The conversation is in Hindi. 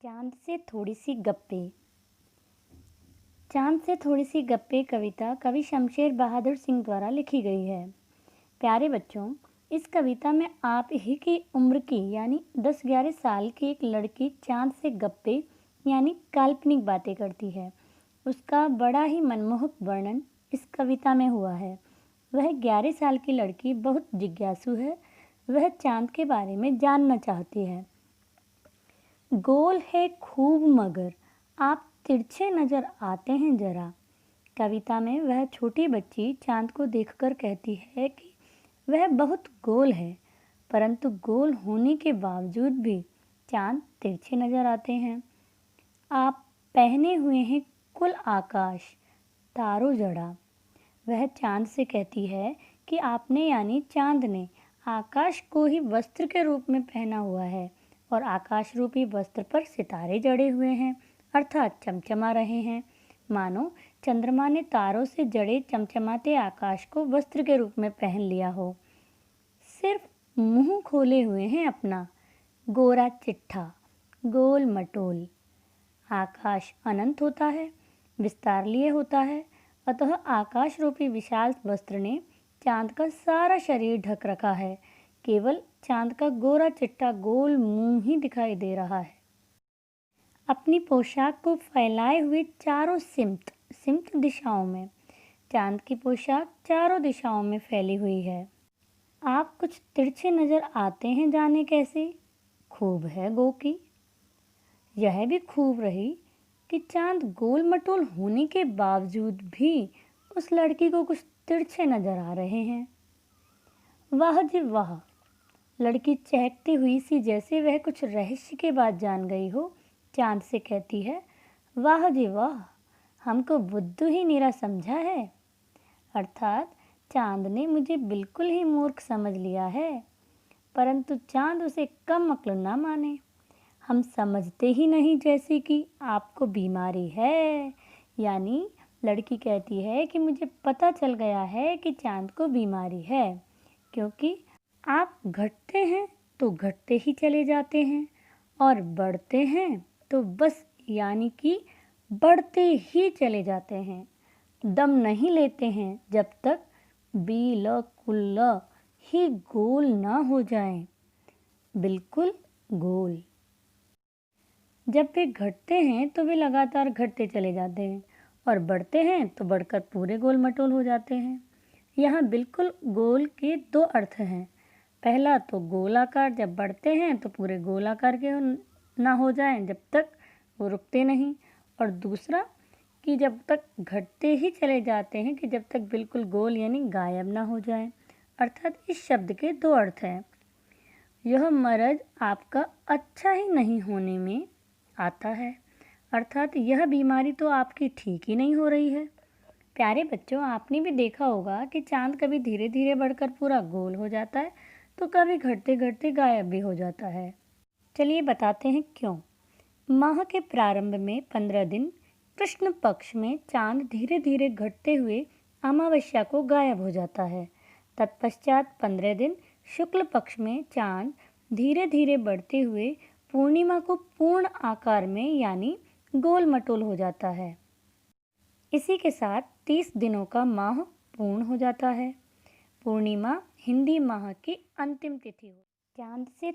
चाँद से थोड़ी सी गप्पे। चाँद से थोड़ी सी गप्पे कविता कवि शमशेर बहादुर सिंह द्वारा लिखी गई है। प्यारे बच्चों, इस कविता में आप ही की उम्र की यानी 10-11 साल की एक लड़की चाँद से गप्पे यानी काल्पनिक बातें करती है। उसका बड़ा ही मनमोहक वर्णन इस कविता में हुआ है। वह 11 साल की लड़की बहुत जिज्ञासु है। वह चाँद के बारे में जानना चाहती है। गोल है खूब मगर आप तिरछे नजर आते हैं जरा। कविता में वह छोटी बच्ची चाँद को देखकर कहती है कि वह बहुत गोल है, परंतु गोल होने के बावजूद भी चाँद तिरछे नजर आते हैं। आप पहने हुए हैं कुल आकाश तारों जड़ा। वह चाँद से कहती है कि आपने यानी चाँद ने आकाश को ही वस्त्र के रूप में पहना हुआ है और आकाश रूपी वस्त्र पर सितारे जड़े हुए हैं, अर्थात चमचमा रहे हैं, मानो चंद्रमा ने तारों से जड़े चमचमाते आकाश को वस्त्र के रूप में पहन लिया हो। सिर्फ मुंह खोले हुए हैं अपना, गोरा चिट्ठा गोल मटोल। आकाश अनंत होता है, विस्तार लिए होता है, अतः आकाश रूपी विशाल वस्त्र ने चाँद का सारा शरीर ढक रखा है। केवल चाँद का गोरा चिट्टा गोल मुंह ही दिखाई दे रहा है। अपनी पोशाक को फैलाए हुए चारों सिमत दिशाओं में चाँद की पोशाक चारों दिशाओं में फैली हुई है। आप कुछ तिरछे नजर आते हैं, जाने कैसे। खूब है गो की। यह भी खूब रही कि चाँद गोल मटोल होने के बावजूद भी उस लड़की को कुछ तिरछे नजर आ रहे हैं। वाह जी वाह! लड़की चहकती हुई सी जैसे वह कुछ रहस्य के बाद जान गई हो, चाँद से कहती है, वाह जी वाह! हमको बुद्धू ही निरा समझा है। अर्थात चाँद ने मुझे बिल्कुल ही मूर्ख समझ लिया है। परंतु चाँद उसे कम अक्ल ना माने। हम समझते ही नहीं जैसे कि आपको बीमारी है। यानी लड़की कहती है कि मुझे पता चल गया है कि चाँद को बीमारी है, क्योंकि आप घटते हैं तो घटते ही चले जाते हैं और बढ़ते हैं तो बस यानी कि बढ़ते ही चले जाते हैं। दम नहीं लेते हैं जब तक बिल्कुल ही गोल ना हो जाएं। बिल्कुल गोल। जब वे घटते हैं तो वे लगातार घटते चले जाते हैं और बढ़ते हैं तो बढ़कर पूरे गोल मटोल हो जाते हैं। यहाँ बिल्कुल गोल के दो अर्थ हैं। पहला तो गोलाकार, जब बढ़ते हैं तो पूरे गोलाकार के ना हो जाएं जब तक वो रुकते नहीं, और दूसरा कि जब तक घटते ही चले जाते हैं कि जब तक बिल्कुल गोल यानी गायब ना हो जाएं। अर्थात इस शब्द के दो अर्थ हैं। यह मर्ज आपका अच्छा ही नहीं होने में आता है, अर्थात यह बीमारी तो आपकी ठीक ही नहीं हो रही है। प्यारे बच्चों, आपने भी देखा होगा कि चाँद कभी धीरे धीरे बढ़कर पूरा गोल हो जाता है तो कभी घटते घटते गायब भी हो जाता है। चलिए बताते हैं क्यों। माह के प्रारंभ में 15 दिन कृष्ण पक्ष में चाँद धीरे धीरे घटते हुए अमावस्या को गायब हो जाता है। तत्पश्चात 15 दिन शुक्ल पक्ष में चाँद धीरे धीरे बढ़ते हुए पूर्णिमा को पूर्ण आकार में यानी गोल मटोल हो जाता है। इसी के साथ 30 दिनों का माह पूर्ण हो जाता है। पूर्णिमा हिंदी माह की अंतिम तिथि हो। चाँद से